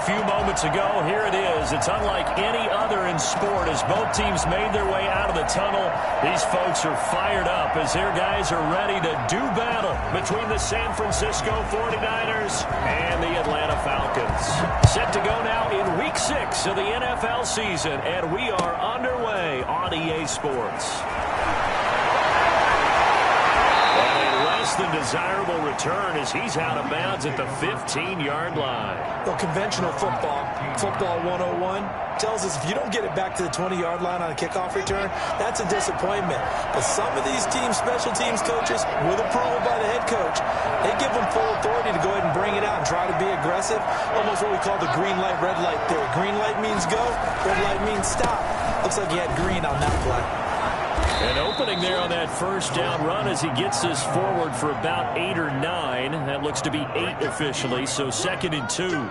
few moments ago. Here it is. It's unlike any other in sport as both teams made their way out of the tunnel. These folks are fired up as their guys are ready to do battle between the San Francisco 49ers and the Atlanta Falcons. Set to go now in Week 6 of the NFL season, and we are underway on EA Sports. The desirable return as he's out of bounds at the 15-yard line. Well, conventional football 101, tells us if you don't get it back to the 20-yard line on a kickoff return, that's a disappointment. But some of these special teams coaches, with approval by the head coach, they give them full authority to go ahead and bring it out and try to be aggressive. Almost what we call the green light, red light theory. Green light means go, red light means stop. Looks like he had green on that play. An opening there on that first down run as he gets this forward for about 8 or 9. That looks to be 8 officially, so 2nd and 2.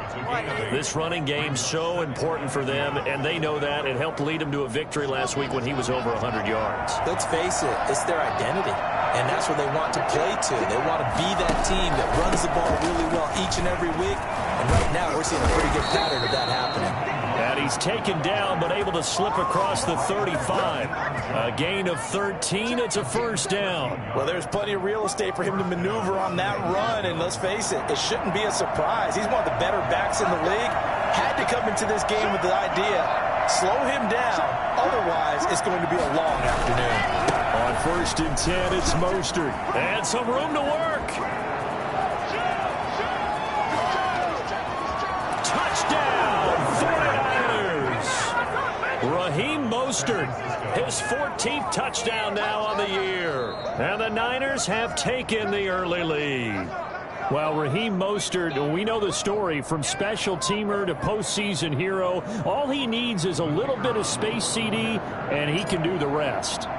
This running game so important for them, and they know that. It helped lead them to a victory last week when he was over 100 yards. Let's face it, it's their identity, and that's what they want to play to. They want to be that team that runs the ball really well each and every week, and right now we're seeing a pretty good pattern of that happening. And he's taken down but able to slip across the 35. A gain of 13. It's a first down. Well, there's plenty of real estate for him to maneuver on that run, and let's face it, it shouldn't be a surprise. He's one of the better backs in the league. Had to come into this game with the idea, slow him down, otherwise it's going to be a long afternoon. On 1st and 10, it's Mostert. And some room to work. Touchdown, 49ers. Raheem Mostert, his 14th touchdown now on the year. And the Niners have taken the early lead. Well, Raheem Mostert, we know the story, from special teamer to postseason hero. All he needs is a little bit of space, CD, and he can do the rest.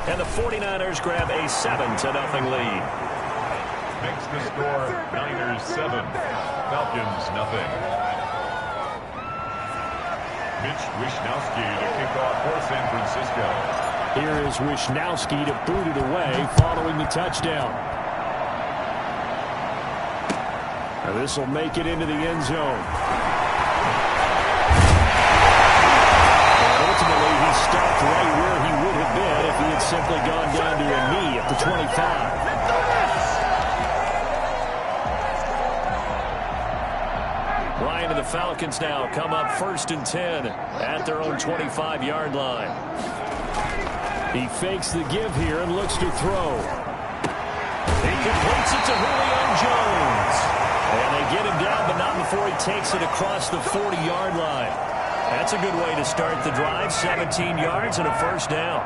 And the 49ers grab a 7-0 lead. Makes the score Niners 7, Falcons nothing. Mitch Wishnowsky to kick off for San Francisco. Here is Wishnowsky to boot it away following the touchdown. Now this will make it into the end zone. Ultimately, he stopped right where he would have been if he had simply gone down to a knee at the 25. Ryan and the Falcons now come up 1st and 10 at their own 25-yard line. He fakes the give here and looks to throw. He completes it to Julio Jones. And they get him down, but not before he takes it across the 40-yard line. That's a good way to start the drive. 17 yards and a first down.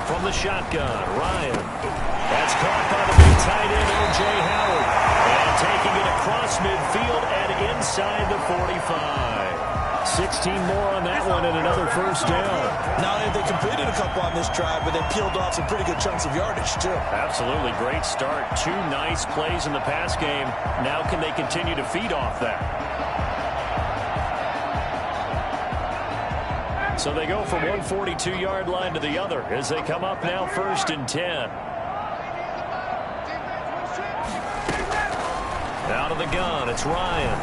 From the shotgun, Ryan. That's caught by the big tight end, O.J. Howard. And taking it across midfield and inside the 45. 16 more on that one and another first down. Not only have they completed a couple on this drive, but they peeled off some pretty good chunks of yardage, too. Absolutely. Great start. 2 nice plays in the pass game. Now can they continue to feed off that? So they go from one 42-yard line to the other as they come up now 1st and 10. Out of the gun, it's Ryan.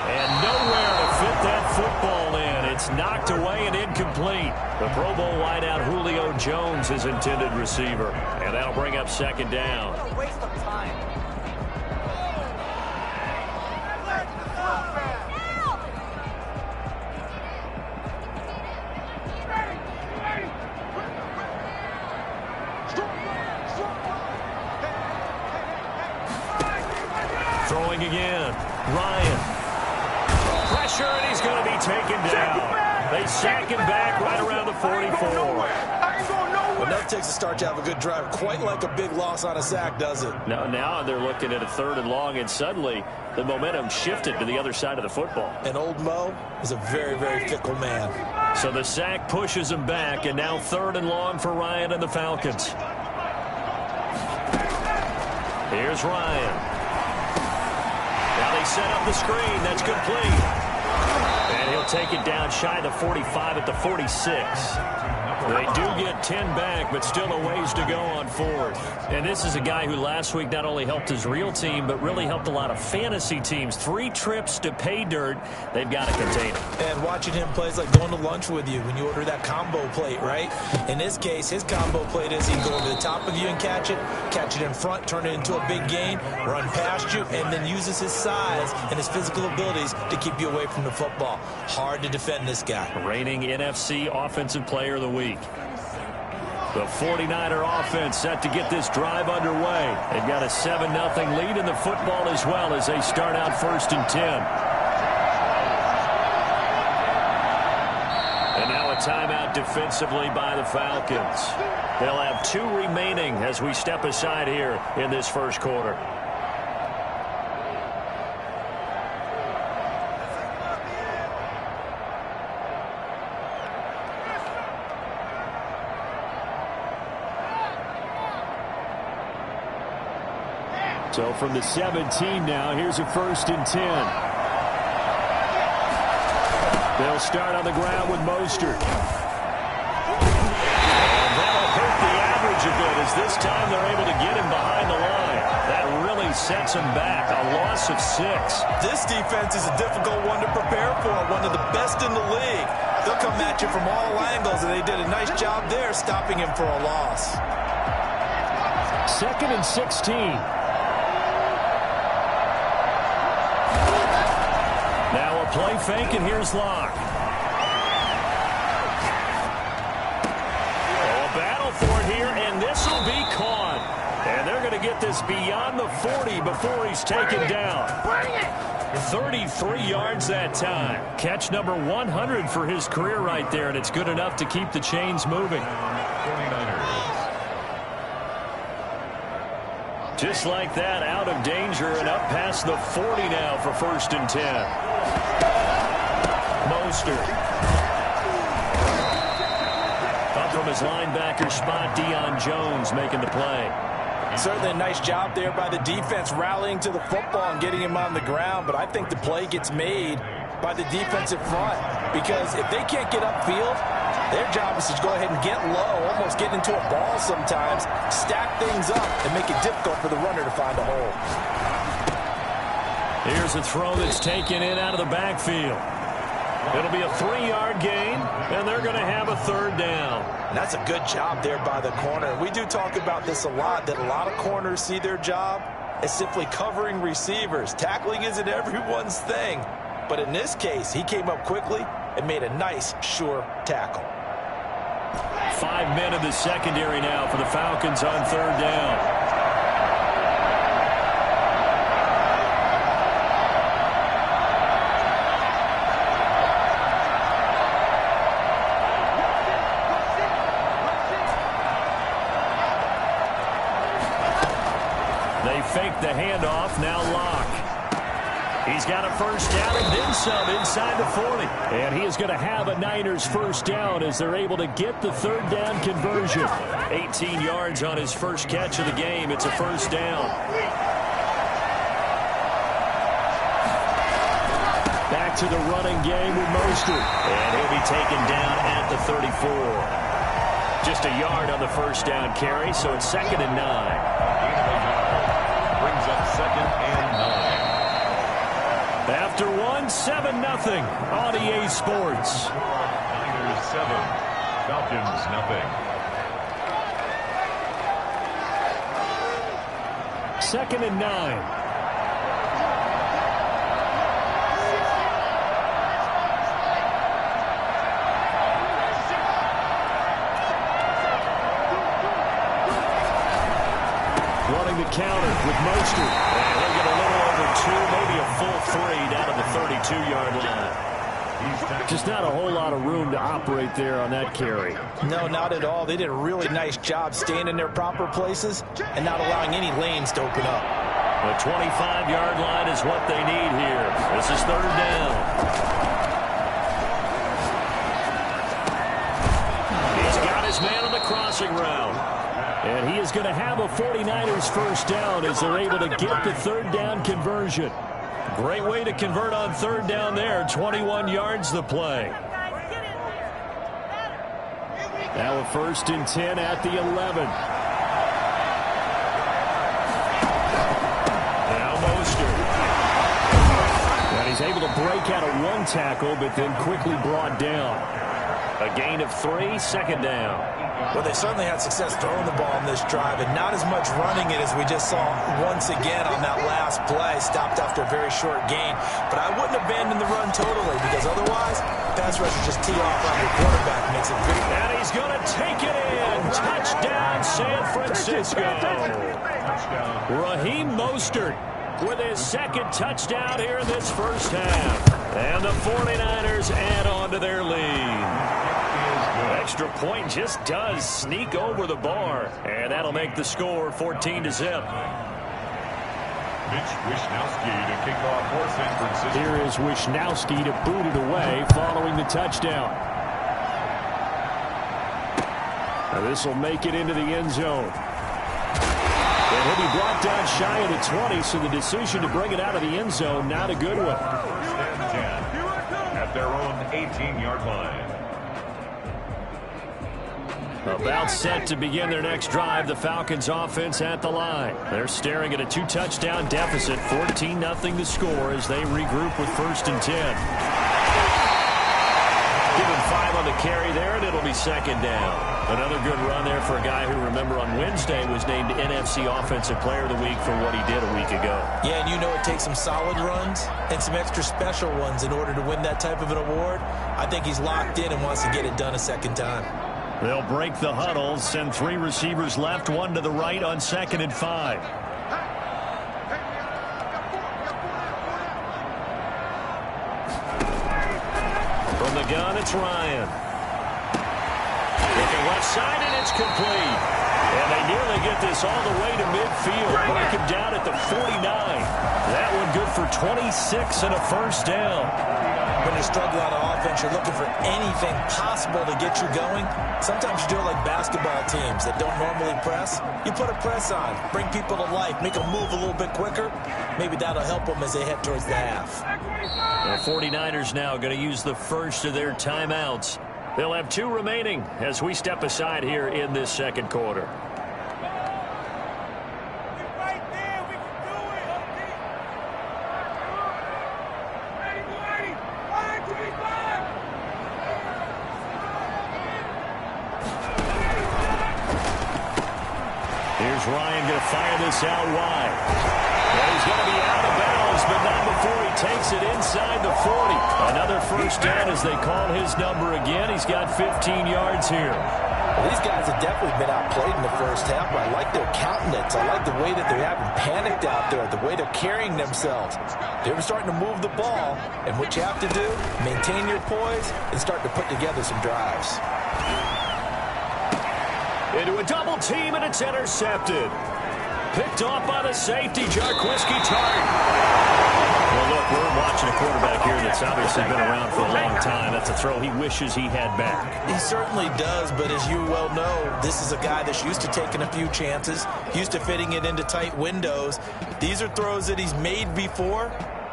And nowhere to fit that football in. It's knocked away and incomplete. The Pro Bowl wideout Julio Jones is intended receiver. And that'll bring up 2nd down. What a waste of time. Throwing again. Ryan. Pressure, and he's going to be taken down. They sack him back right around the 44. Enough takes to start to have a good drive. Quite like a big loss on a sack, does it? Now they're looking at a 3rd and long, and suddenly the momentum shifted to the other side of the football. And old Mo is a very, very fickle man. So the sack pushes him back, and now 3rd and long for Ryan and the Falcons. Here's Ryan. Now they set up the screen. That's complete. And he'll take it down shy of the 45 at the 46. They do get 10 back, but still a ways to go on fourth. And this is a guy who last week not only helped his real team, but really helped a lot of fantasy teams. 3 trips to pay dirt. They've got to contain him. And watching him play is like going to lunch with you when you order that combo plate, right? In this case, his combo plate is he can go over the top of you and catch it in front, turn it into a big gain, run past you, and then uses his size and his physical abilities to keep you away from the football. Hard to defend this guy. Reigning NFC Offensive Player of the Week. The 49er offense set to get this drive underway. They've got a 7-0 lead in the football as well as they start out 1st and 10. And now a timeout defensively by the Falcons. They'll have 2 remaining as we step aside here in this first quarter. So from the 17 now, here's a 1st and 10. They'll start on the ground with Mostert. And that'll hurt the average a bit as this time they're able to get him behind the line. That really sets him back, a loss of 6. This defense is a difficult one to prepare for, one of the best in the league. They'll come at you from all angles, and they did a nice job there stopping him for a loss. 2nd and 16. Now a play fake, and here's Locke. Oh, a battle for it here, and this will be caught. And they're going to get this beyond the 40 before he's taken down. 33 yards that time. Catch number 100 for his career right there, and it's good enough to keep the chains moving. 49ers. Just like that, out of danger and up past the 40 now for 1st and 10. Mostert. Up from his linebacker spot, Deion Jones making the play. Certainly a nice job there by the defense rallying to the football and getting him on the ground, but I think the play gets made by the defensive front because if they can't get upfield, their job is to go ahead and get low, almost get into a ball sometimes, stack things up, and make it difficult for the runner to find a hole. Here's a throw that's taken in out of the backfield. It'll be a 3-yard gain, and they're going to have a 3rd down. And that's a good job there by the corner. We do talk about this a lot, that a lot of corners see their job as simply covering receivers. Tackling isn't everyone's thing. But in this case, he came up quickly and made a nice, sure tackle. 5 men in the secondary now for the Falcons on 3rd down. They fake the handoff, now Locke. He's got a 1st down and then some inside the 40. And he is going to have a Niners 1st down as they're able to get the 3rd down conversion. 18 yards on his first catch of the game. It's a 1st down. Back to the running game with Mostert. And he'll be taken down at the 34. Just a yard on the 1st down carry, so it's 2nd and 9. Brings up 2nd and 9. After 7-0 on EA Sports. Niners 7, Falcons 0. 2nd and 9. Running the counter with Mostert. And he'll get a little over 2, maybe a full 3 down to the 32-yard line. Just not a whole lot of room to operate there on that carry. No, not at all. They did a really nice job staying in their proper places and not allowing any lanes to open up. The 25-yard line is what they need here. This is 3rd down. He's got his man on the crossing route. And he is going to have a 49ers 1st down as they're able to get the 3rd down conversion. Great way to convert on 3rd down there. 21 yards the play. Now a 1st and 10 at the 11. Now Mostert. And he's able to break out of one tackle, but then quickly brought down. A gain of 3, 2nd down. Well, they certainly had success throwing the ball on this drive, and not as much running it as we just saw once again on that last play. Stopped after a very short gain. But I wouldn't abandon the run totally, because otherwise, pass rushers just tee off on your quarterback. Makes it very... And he's going to take it in. Touchdown, San Francisco. Raheem Mostert with his 2nd touchdown here in this first half. And the 49ers add on to their lead. Extra point just does sneak over the bar, and that'll make the score 14-0. Mitch Wishnowsky to kick off for San Francisco. Here is Wishnowsky to boot it away following the touchdown. Now this will make it into the end zone. And he'll be brought down shy of the 20, so the decision to bring it out of the end zone, not a good one. 1st and 10 at their own 18-yard line. About set to begin their next drive, the Falcons offense at the line. They're staring at a 2-touchdown deficit, 14-0 the score as they regroup with 1st and 10. Give him 5 on the carry there, and it'll be 2nd down. Another good run there for a guy who, remember, on Wednesday was named NFC Offensive Player of the Week for what he did a week ago. Yeah, and you know it takes some solid runs and some extra special ones in order to win that type of an award. I think he's locked in and wants to get it done a 2nd time. They'll break the huddle, send 3 receivers left, 1 to the right on 2nd and 5. From the gun, it's Ryan. Looking left side, and it's complete. And they nearly get this all the way to midfield. Break him down at the 49. That one good for 26 and a 1st down. When you struggle on offense, you're looking for anything possible to get you going. Sometimes you do it like basketball teams that don't normally press. You put a press on, bring people to life, make them move a little bit quicker. Maybe that'll help them as they head towards the half. The 49ers now going to use the first of their timeouts. They'll have 2 remaining as we step aside here in this 2nd quarter. Here's Ryan going to fire this out wide. And he's going to be out of bounds, but not before he takes it inside the 40. Another 1st down as they call his number again. He's got 15 yards here. Well, these guys have definitely been outplayed in the first half, but I like their countenance. I like the way that they haven't panicked out there, the way they're carrying themselves. They're starting to move the ball, and what you have to do, maintain your poise and start to put together some drives. Into a double team, and it's intercepted. Picked off by the safety, Jarquiski Tart. Well, look, we're watching a quarterback here that's obviously been around for a long time. That's a throw he wishes he had back. He certainly does, but as you well know, this is a guy that's used to taking a few chances, used to fitting it into tight windows. These are throws that he's made before.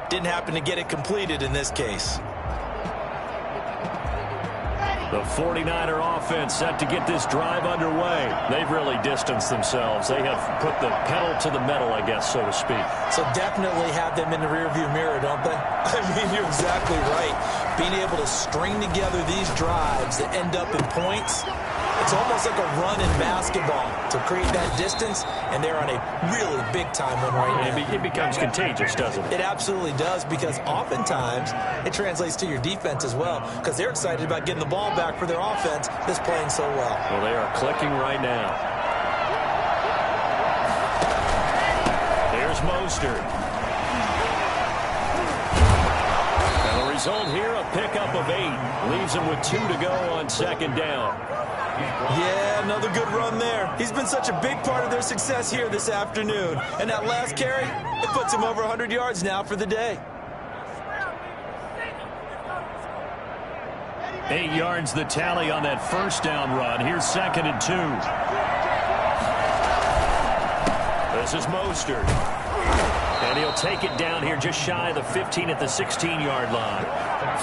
Didn't happen to get it completed in this case. The 49er offense set to get this drive underway. They've really distanced themselves. They have put the pedal to the metal, I guess, so to speak. So definitely have them in the rearview mirror, don't they? I mean, you're exactly right. Being able to string together these drives that end up in points, it's almost like a run in basketball to create that distance, and they're on a really big-time one right now. It becomes contagious, doesn't it? It absolutely does, because oftentimes it translates to your defense as well, because they're excited about getting the ball back for their offense that's playing so well. Well, they are clicking right now. There's Mostert. And the result here, a pickup of 8. Leaves him with 2 to go on 2nd down. Yeah, another good run there. He's been such a big part of their success here this afternoon. And that last carry, it puts him over 100 yards now for the day. 8 yards the tally on that 1st down run. Here's 2nd and 2. This is Mostert. And he'll take it down here just shy of the 15 at the 16-yard line.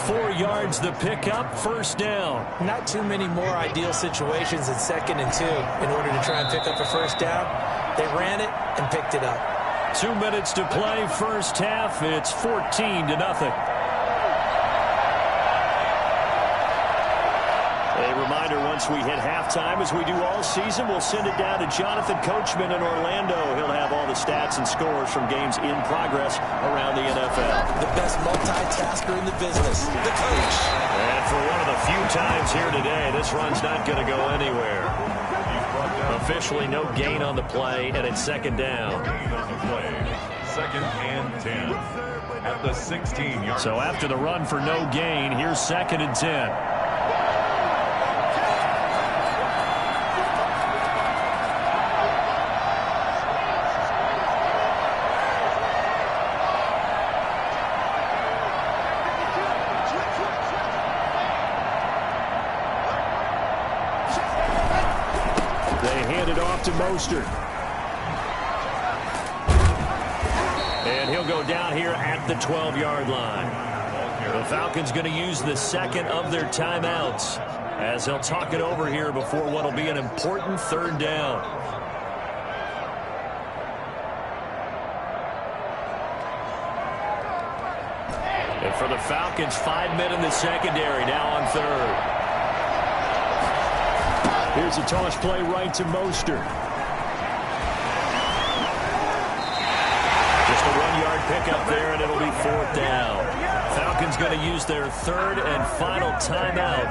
4 yards the pickup, first down. Not too many more ideal situations at 2nd and 2 in order to try and pick up a first down. They ran it and picked it up. 2 minutes to play, first half. It's 14-0. A reminder, once we hit halftime, as we do all season, we'll send it down to Jonathan Coachman in Orlando. He'll have all the stats and scores from games in progress around the NFL. The best multitasker in the business, the coach. And for one of the few times here today, this run's not going to go anywhere. Officially no gain on the play, and it's 2nd down. 2nd and 10 at the 16-yard. So after the run for no gain, here's 2nd and 10. To Mostert. And he'll go down here at the 12-yard line. The Falcons going to use the 2nd of their timeouts as they'll talk it over here before what will be an important 3rd down. And for the Falcons, 5 men in the secondary now on 3rd. Here's a toss play right to Mostert. Just a 1-yard pickup there, and it'll be 4th down. Falcons going to use their 3rd and final timeout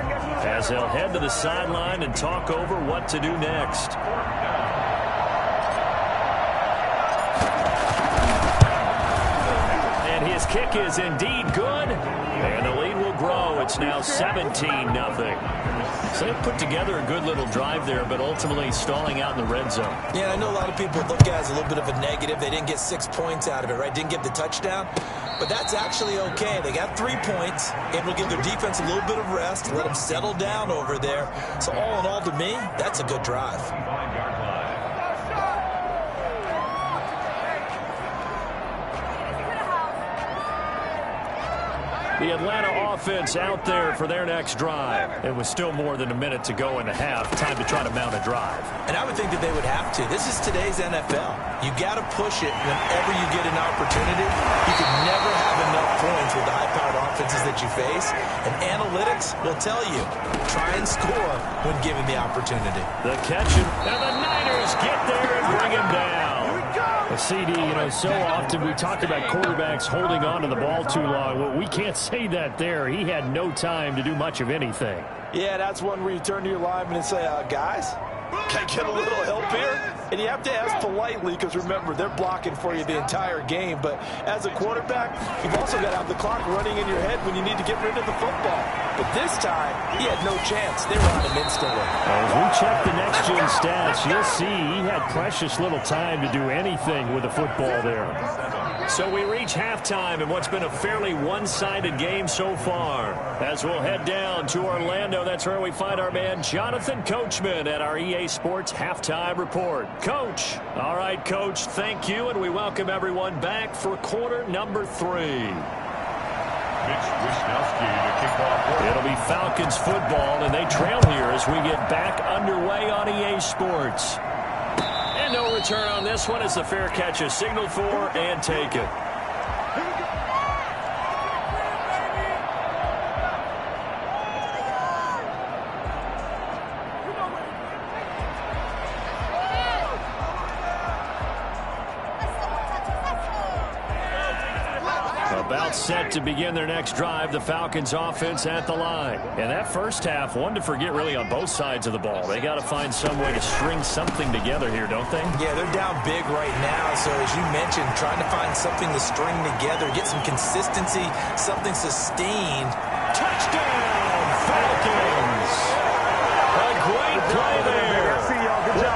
as they'll head to the sideline and talk over what to do next. And his kick is indeed good, and the lead will grow. It's now 17-0. So they put together a good little drive there, but ultimately stalling out in the red zone. Yeah, I know a lot of people look at it as a little bit of a negative. They didn't get 6 points out of it, right? Didn't get the touchdown. But that's actually okay. They got 3 points. It will give their defense a little bit of rest, let them settle down over there. So all in all, to me, that's a good drive. The Atlanta offense out there for their next drive. It was still more than a minute to go in the half. Time to try to mount a drive. And I would think that they would have to. This is today's NFL. You got to push it whenever you get an opportunity. You can never have enough points with the high-powered offenses that you face. And analytics will tell you, try and score when given the opportunity. The catch, and the Niners get there and bring him down. A CD, so often we talk about quarterbacks holding on to the ball too long. Well, we can't say that there. He had no time to do much of anything. Yeah, that's one where you turn to your lineman and say, guys, can I get a little help here? And you have to ask politely because, remember, they're blocking for you the entire game. But as a quarterback, you've also got to have the clock running in your head when you need to get rid of the football. But this time, he had no chance. They were on him instantly. As we check the next-gen stats, you'll see he had precious little time to do anything with the football there. So we reach halftime in what's been a fairly one-sided game so far. As we'll head down to Orlando, that's where we find our man Jonathan Coachman at our EA Sports Halftime Report. Coach. All right, Coach, thank you, and we welcome everyone back for quarter number 3. It'll be Falcons football, and they trail here as we get back underway on EA Sports. And no return on this one as the fair catch is signaled for and taken. About set to begin their next drive, the Falcons offense at the line. And that first half, one to forget really on both sides of the ball. They got to find some way to string something together here, don't they? Yeah, they're down big right now. So as you mentioned, trying to find something to string together, get some consistency, something sustained. Touchdown, Falcons! A great play there.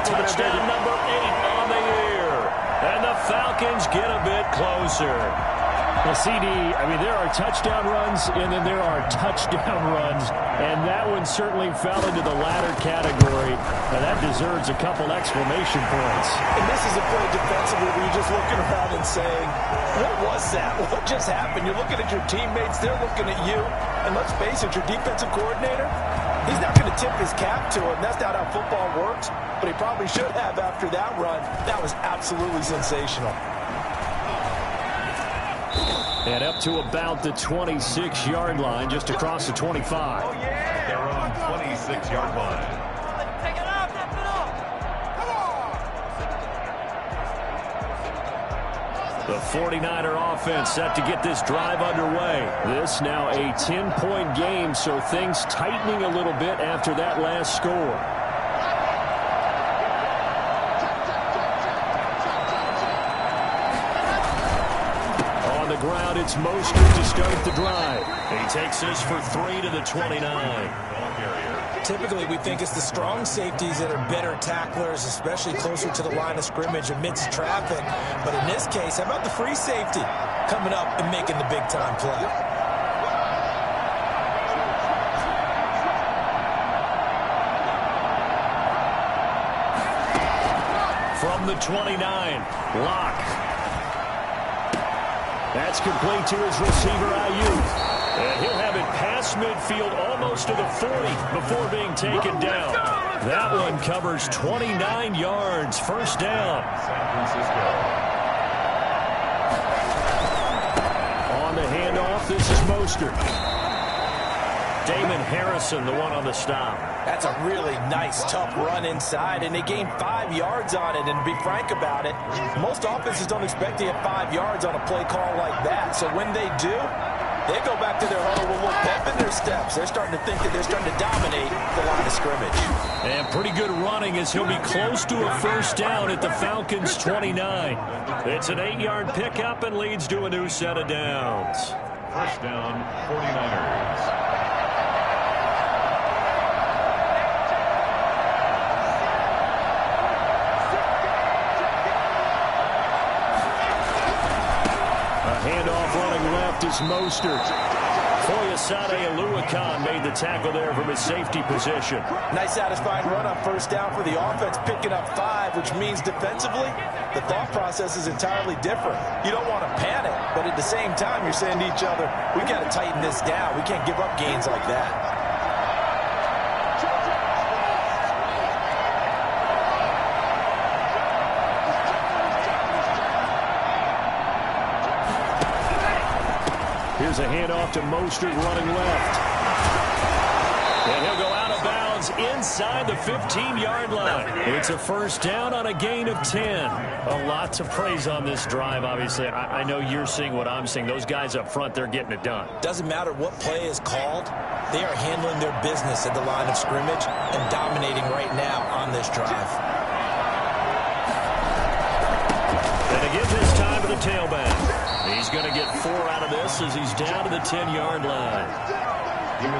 Touchdown number 8 on the year. And the Falcons get a bit closer. Well, CD, I mean, there are touchdown runs, and then there are touchdown runs, and that one certainly fell into the latter category. Now, that deserves a couple exclamation points. And this is a play defensively where you're just looking around and saying, what was that? What just happened? You're looking at your teammates, they're looking at you, and let's face it, your defensive coordinator, he's not going to tip his cap to him. That's not how football works, but he probably should have after that run. That was absolutely sensational. And up to about the 26-yard line, just across the 25. Oh, yeah. They're on 26-yard line. Take it up, take it up. Come on. The 49er offense set to get this drive underway. This now a 10-point game, so things tightening a little bit after that last score. Ground, it's Mostert to start the drive. He takes this for 3 to the 29. Typically, we think it's the strong safeties that are better tacklers, especially closer to the line of scrimmage amidst traffic. But in this case, how about the free safety coming up and making the big-time play? From the 29, Locke. That's complete to his receiver, Ayuk. And he'll have it past midfield almost to the 40 before being taken down. That one covers 29 yards. First down. San Francisco. On the handoff, this is Mostert. Damon Harrison, the one on the stop. That's a really nice, tough run inside, and they gained 5 yards on it. And to be frank about it, most offenses don't expect to get 5 yards on a play call like that. So when they do, they go back to their huddle with a little pep in their steps. They're starting to think that they're starting to dominate the line of scrimmage. And pretty good running as he'll be close to a first down at the Falcons' 29. It's an 8-yard pickup and leads to a new set of downs. First down, 49ers. Handoff running left is Mostert. Foyesade Oluwakan made the tackle there from his safety position. Nice satisfying run on first down for the offense, picking up 5, which means defensively, the thought process is entirely different. You don't want to panic, but at the same time, you're saying to each other, we got to tighten this down. We can't give up gains like that. Here's a handoff to Mostert running left. And he'll go out of bounds inside the 15-yard line. It's a first down on a gain of 10. A lot to praise on this drive, obviously. I know you're seeing what I'm seeing. Those guys up front, they're getting it done. Doesn't matter what play is called. They are handling their business at the line of scrimmage and dominating right now on this drive. And again this time to the tailback. He's going to get 4 out of this as he's down to the 10-yard line.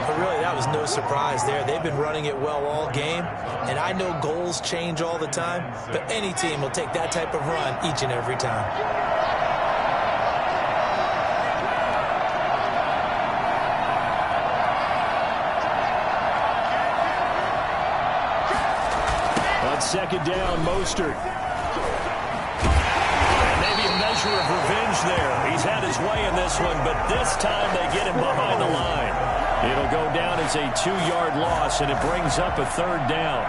But really, that was no surprise there. They've been running it well all game, and I know goals change all the time, but any team will take that type of run each and every time. On second down, Mostert. Of revenge there. He's had his way in this one, but this time they get him behind the line. It'll go down as a 2-yard loss, and it brings up a third down.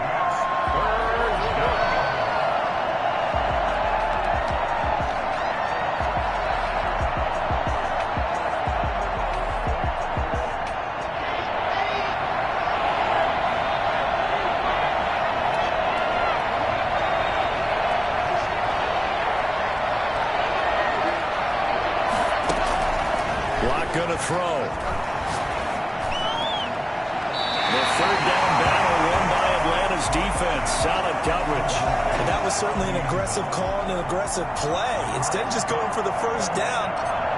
Going to throw. The third down battle won by Atlanta's defense. Solid coverage. And that was certainly an aggressive call and an aggressive play. Instead of just going for the first down,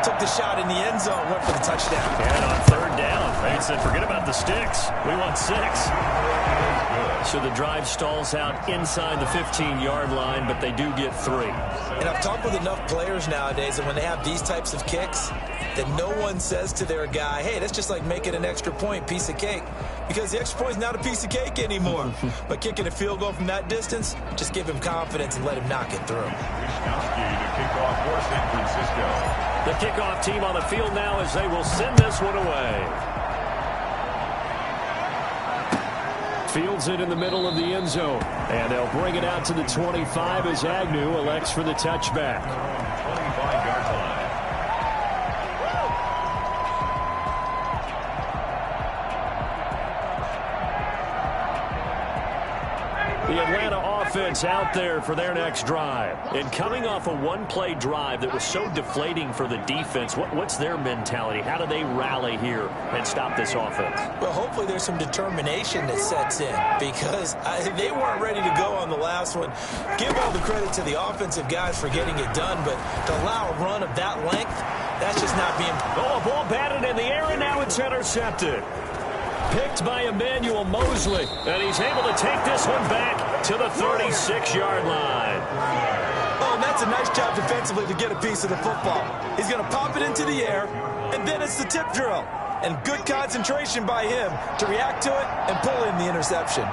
took the shot in the end zone, went for the touchdown. And on third down, they said, forget about the sticks. We want 6. So the drive stalls out inside the 15-yard line, but they do get 3. And I've talked with enough players nowadays, and when they have these types of kicks, that no one says to their guy, hey, that's just like making an extra point, piece of cake. Because the extra point is not a piece of cake anymore. But kicking a field goal from that distance, just give him confidence and let him knock it through. The kickoff for San Francisco. The kickoff team on the field now as they will send this one away. Fields it in the middle of the end zone. And they'll bring it out to the 25 as Agnew elects for the touchback. 25-yard line. The Atlanta offense out there for their next drive. And coming off a one-play drive that was so deflating for the defense, what's their mentality? How do they rally here and stop this offense? Well, hopefully there's some determination that sets in because they weren't ready to go on the last one. Give all the credit to the offensive guys for getting it done, but to allow a run of that length, that's just not being... Oh, a ball batted in the air, and now it's intercepted. Picked by Emmanuel Mosley, and he's able to take this one back to the 36-yard line. Oh, and that's a nice job defensively to get a piece of the football. He's going to pop it into the air, and then it's the tip drill. And good concentration by him to react to it and pull in the interception.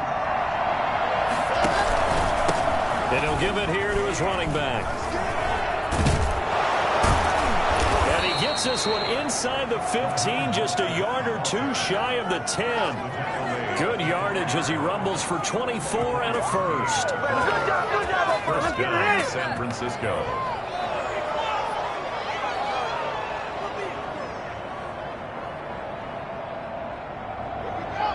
And he'll give it here to his running back. Gets this one inside the 15, just a yard or two shy of the 10. Good yardage as he rumbles for 24 and a first. First down, San Francisco.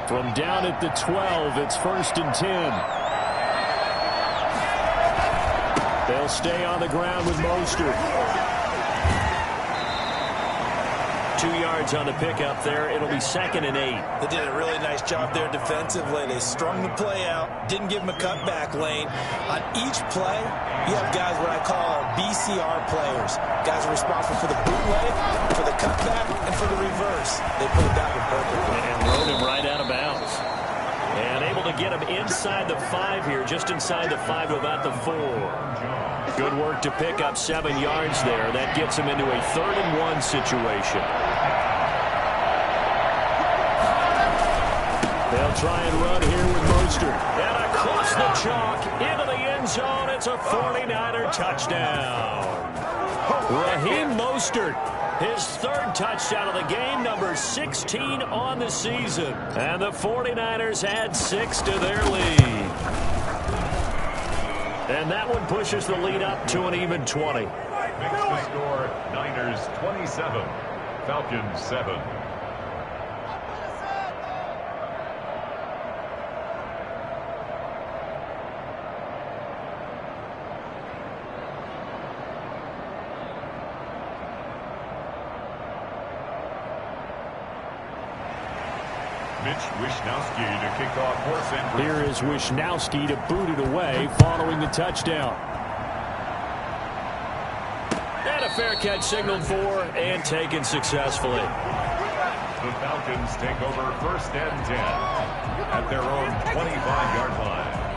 From down at the 12, it's 1st and 10. They'll stay on the ground with Mostert. 2 yards on the pickup there. It'll be 2nd and 8. They did a really nice job there defensively. They strung the play out, didn't give him a cutback lane. On each play, you have guys what I call BCR players. Guys are responsible for the bootleg, for the cutback, and for the reverse. They put it down perfectly. And rode him right out of bounds. And able to get him inside the 5 here, just inside the 5 to about the 4. Good work to pick up 7 yards there. That gets him into a 3rd and 1 situation. They'll try and run here with Mostert. And across the chalk, into the end zone. It's a 49er touchdown. Raheem Mostert, his 3rd touchdown of the game, number 16 on the season. And the 49ers add 6 to their lead. And that one pushes the lead up to an even 20. Makes the score Niners 27, Falcons 7. Wishnowsky to kick off for San Francisco. Here is Wishnowsky to boot it away following the touchdown. And a fair catch signaled for and taken successfully. The Falcons take over 1st and 10 at their own 25-yard line.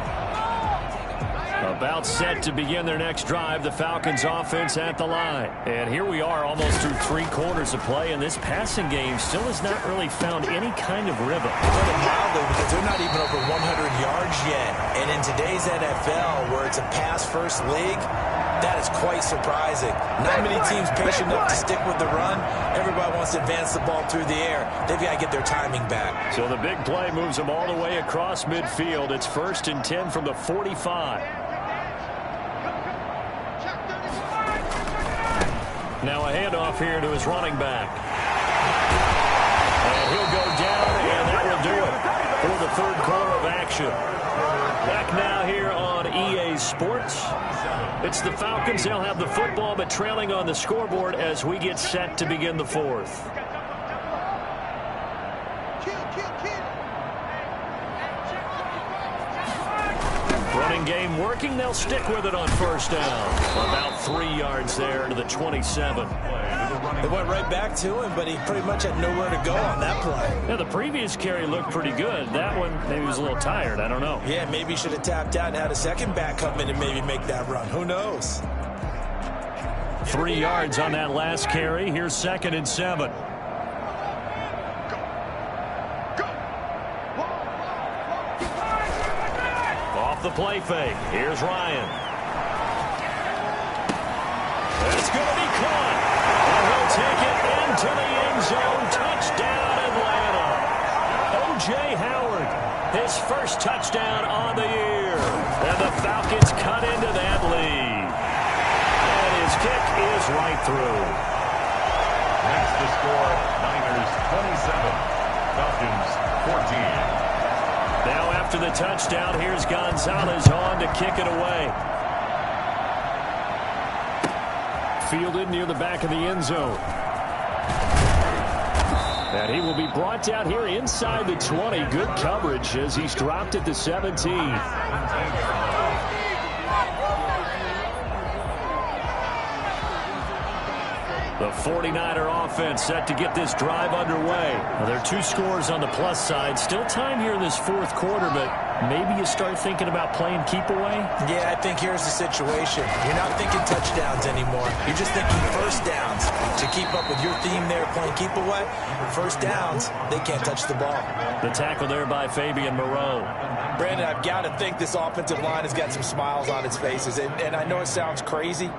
About set to begin their next drive, the Falcons offense at the line. And here we are almost through 3 quarters of play, and this passing game still has not really found any kind of rhythm. Put it mildly, because they're not even over 100 yards yet. And in today's NFL, where it's a pass-first league, that is quite surprising. Not many teams patient enough to stick with the run. Everybody wants to advance the ball through the air. They've got to get their timing back. So the big play moves them all the way across midfield. It's 1st and 10 from the 45. Now a handoff here to his running back. And he'll go down, and that will do it for the 3rd quarter of action. Back now here on EA Sports. It's the Falcons. They'll have the football, but trailing on the scoreboard as we get set to begin the 4th. Running game working. They'll stick with it on first down. About 3 yards there to the 27. They went right back to him, but he pretty much had nowhere to go on that play. Yeah, the previous carry looked pretty good. That one, maybe he was a little tired. I don't know. Yeah, maybe he should have tapped out and had a second back come in and maybe make that run. Who knows? 3 yards on that last carry. Here's 2nd and 7. Off the play fake. Here's Ryan. It's going to be caught. And he'll take it into the end zone. Touchdown, Atlanta. O.J. Howard, his first touchdown on the year. And the Falcons cut into that lead. And his kick is right through. That's the score. Niners 27, Falcons 14. Now after the touchdown, here's Gonzalez on to kick it away. Fielded near the back of the end zone. And he will be brought down here inside the 20. Good coverage as he's dropped at the 17. The 49er offense set to get this drive underway. Well, there are 2 scores on the plus side. Still time here in this 4th quarter, but maybe you start thinking about playing keep away? Yeah, I think here's the situation. You're not thinking touchdowns anymore. You're just thinking first downs. To keep up with your theme there, playing keep away, first downs, they can't touch the ball. The tackle there by Fabian Moreau. Brandon, I've got to think this offensive line has got some smiles on its faces. And I know it sounds crazy,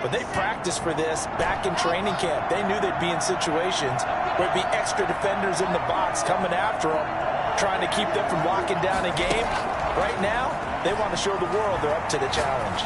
but they practiced for this back in training camp. They knew they'd be in situations where it'd be extra defenders in the box coming after them, trying to keep them from locking down a game. Right now, they want to show the world they're up to the challenge.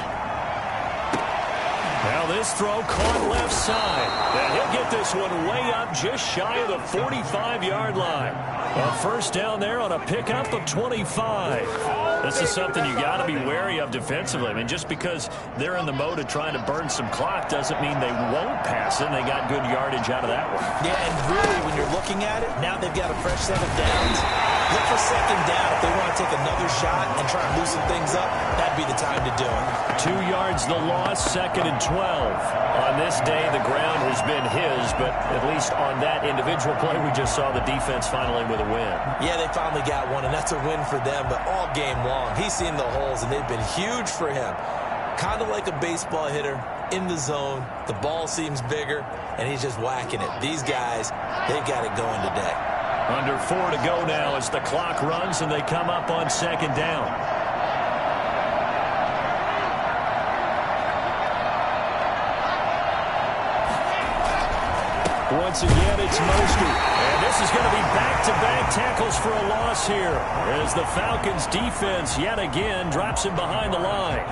Now this throw caught left side. And he'll get this one way up just shy of the 45-yard line. A first down there on a pickup of 25. This is something you got to be wary of defensively. I mean, just because they're in the mode of trying to burn some clock doesn't mean they won't pass it. And they got good yardage out of that one. Yeah, and really, when you're looking at it, now they've got a fresh set of downs. Look for second down. If they want to take another shot and try and loosen things up, that'd be the time to do it. 2 yards the loss, 2nd and 12. On this day, the ground has been his, but at least on that individual play, we just saw the defense finally with a win. Yeah, they finally got one, and that's a win for them, but all game long, he's seen the holes, and they've been huge for him. Kind of like a baseball hitter in the zone. The ball seems bigger, and he's just whacking it. These guys, they've got it going today. Under 4 to go now as the clock runs, and they come up on 2nd down. Once again, it's Mostert. And this is going to be back-to-back tackles for a loss here as the Falcons' defense yet again drops him behind the line.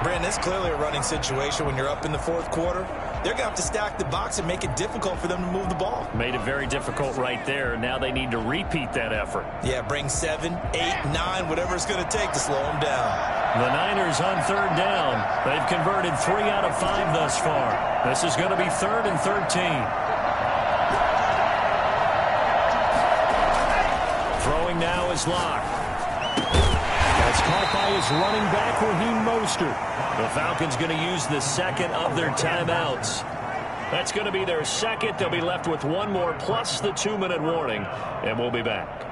Brandon, it's clearly a running situation when you're up in the 4th quarter. They're going to have to stack the box and make it difficult for them to move the ball. Made it very difficult right there. Now they need to repeat that effort. Yeah, bring 7, 8, 9, whatever it's going to take to slow them down. The Niners on 3rd down. They've converted 3 out of 5 thus far. This is going to be 3rd and 13. Throwing now is Locke. That's caught by his running back, Raheem Mostert. The Falcons going to use the 2nd of their timeouts. That's going to be their 2nd. They'll be left with 1 more plus the 2-minute warning, and we'll be back.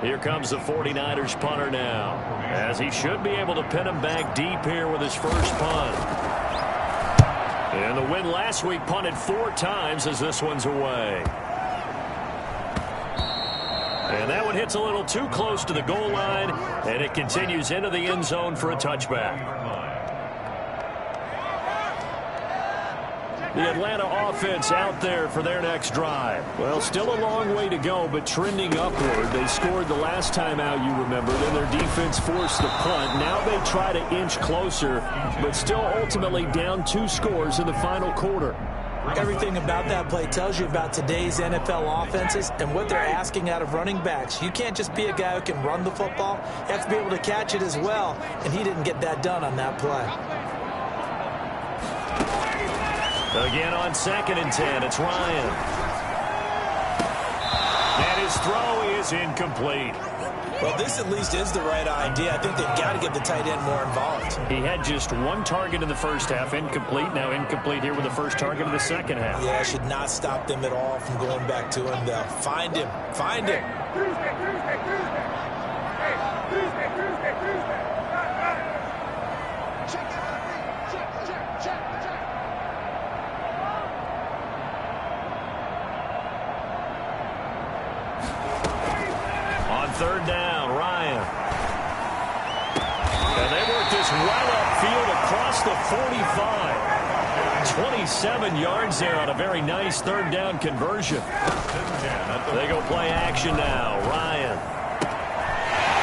Here comes the 49ers punter now, as he should be able to pin him back deep here with his first punt. And the win last week punted 4 times as this one's away. And that one hits a little too close to the goal line, and it continues into the end zone for a touchback. The Atlanta offense out there for their next drive. Well, still a long way to go, but trending upward. They scored the last time out, you remember. Then their defense forced the punt. Now they try to inch closer, but still ultimately down 2 scores in the final quarter. Everything about that play tells you about today's NFL offenses and what they're asking out of running backs. You can't just be a guy who can run the football. You have to be able to catch it as well, and he didn't get that done on that play. Again on 2nd and 10, it's Ryan. And his throw is incomplete. Well, this at least is the right idea. I think they've got to get the tight end more involved. He had just one target in the first half, incomplete. Now incomplete here with the first target of the second half. Yeah, should not stop them at all from going back to him. They'll find him. Find him. On 3rd down, Ryan. And they work this well upfield across the 45. 27 yards there on a very nice 3rd down conversion. They go play action now. Ryan.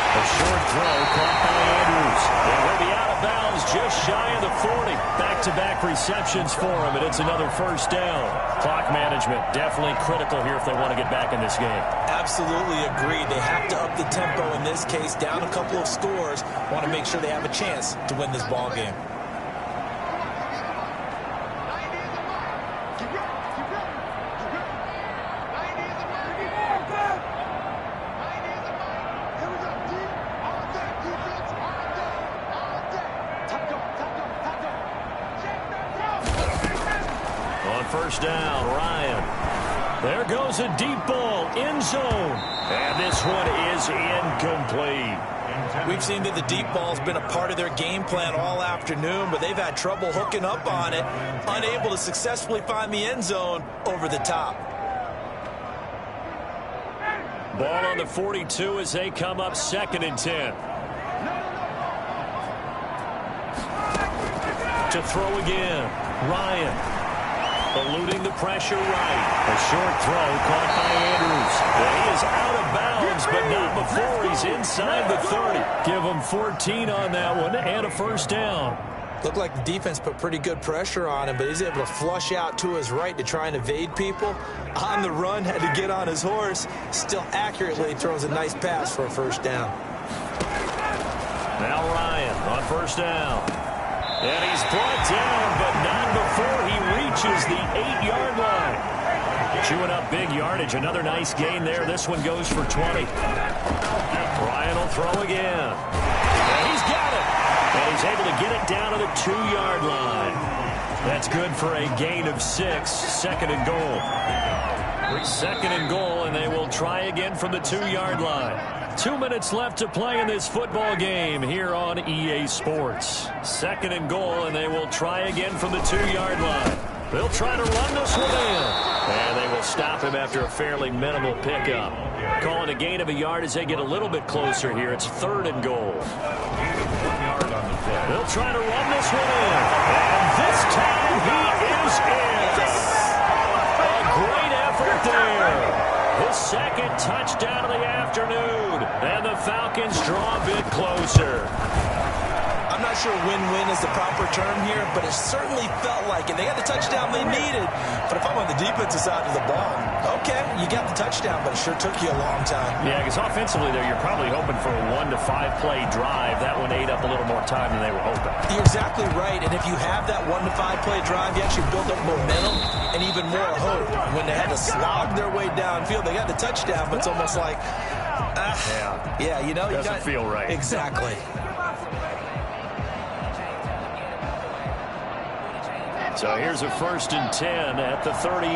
A short throw caught by Andrews. And he'll be out of bounds just shy of the 40. Back-to-back receptions for him, and it's another 1st down. Clock management definitely critical here if they want to get back in this game. Absolutely agree. They have to up the tempo in this case, down a couple of scores. Want to make sure they have a chance to win this ball game. On 1st down, Ryan. There goes a deep ball, end zone. And this one is incomplete. We've seen that the deep ball's been a part of their game plan all afternoon, but they've had trouble hooking up on it, unable to successfully find the end zone over the top. Ball on the 42 as they come up 2nd and 10. To throw again, Ryan. Eluding the pressure right. A short throw caught by Andrews. And he is out of bounds, but not before he's inside the 30. Give him 14 on that one and a 1st down. Looked like the defense put pretty good pressure on him, but he's able to flush out to his right to try and evade people. On the run, had to get on his horse. Still accurately throws a nice pass for a 1st down. Now Ryan on 1st down. And he's brought down, but not before he reaches the 8-yard line. Chewing up big yardage. Another nice gain there. This one goes for 20. Ryan will throw again. And he's got it. And he's able to get it down to the 2-yard line. That's good for a gain of 6. 2nd and goal. 2nd and goal, and they will try again from the 2-yard line. 2 minutes left to play in this football game here on EA Sports. 2nd and goal, and they will try again from the 2-yard line. They'll try to run this one in. And they will stop him after a fairly minimal pickup. Calling a gain of a yard as they get a little bit closer here. It's 3rd and goal. They'll try to run this one in. And this time he is in. A great effort there. His 2nd touchdown of the afternoon. And the Falcons draw a bit closer. I'm not sure win-win is the proper term here, but it certainly felt like it. They got the touchdown they needed. But if I'm on the defensive side of the ball, okay, you got the touchdown, but it sure took you a long time. Yeah, because offensively there, you're probably hoping for a 1 to 5 play drive. That one ate up a little more time than they were hoping. You're exactly right, and if you have that 1 to 5 play drive, you actually build up momentum and even more hope. When they had to slog their way downfield, they got the touchdown, but it's almost like, yeah, you know, doesn't feel right. Exactly. So here's a 1st and 10 at the 38.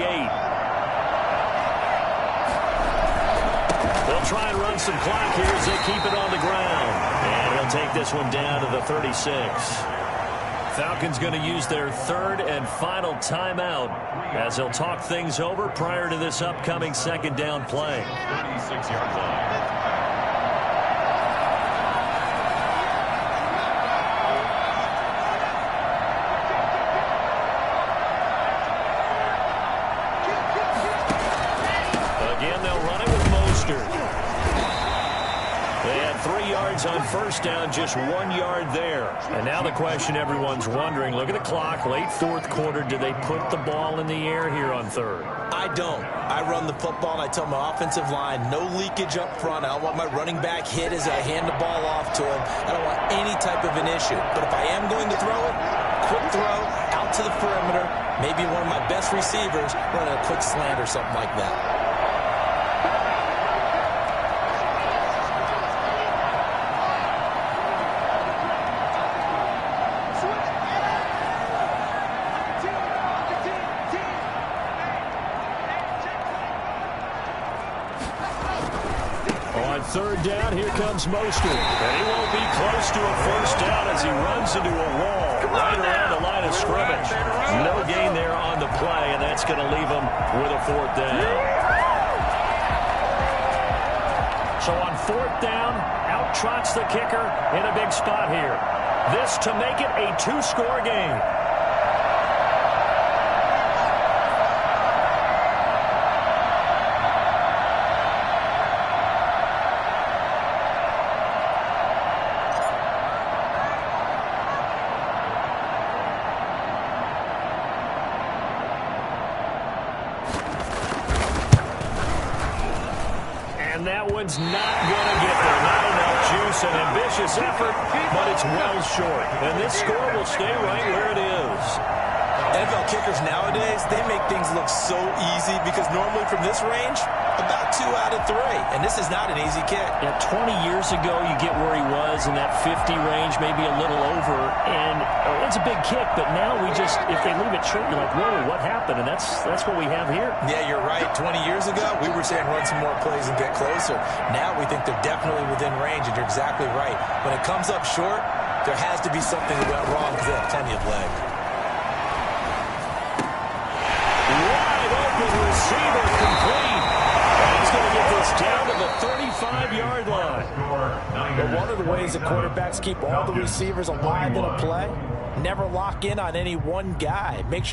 They'll try and run some clock here as they keep it on the ground. And he'll take this one down to the 36. Falcons going to use their 3rd and final timeout as they'll talk things over prior to this upcoming 2nd down play. 36-yard line. They had 3 yards on 1st down, just 1 yard there. And now the question everyone's wondering, look at the clock, late 4th quarter, do they put the ball in the air here on 3rd? I don't. I run the football, and I tell my offensive line, no leakage up front. I don't want my running back hit as I hand the ball off to him. I don't want any type of an issue. But if I am going to throw it, quick throw, out out to the perimeter, maybe one of my best receivers running a quick slant or something like that. On third down, here comes Mostert. And he won't be close to a first down as he runs into a wall right around the line of scrimmage. No gain there on the play, and that's going to leave him with a fourth down. So on fourth down, out trots the kicker in a big spot here. This to make it a two-score game. And that one's not going to get there. Not enough juice, an ambitious effort, but it's well short. And this score will stay right where it is. NFL kickers nowadays, they make things look so easy because normally from this range, about 2 out of 3. And this is not an easy kick. Yeah, 20 years ago, you get where he was in that 50 range, maybe a little over. And it's a big kick, but now we just, if they leave it short, you're like, whoa, what happened? And that's what we have here. Yeah, you're right. 20 years ago, we were saying run some more plays and get closer. Now we think they're definitely within range, and you're exactly right. When it comes up short, there has to be something that went wrong because they have plenty of leg. Wide open receiver complete. And he's going to get this down to the 35-yard line. But one of the ways that quarterbacks keep all the receivers alive in a play, never lock in on any one guy. Make sure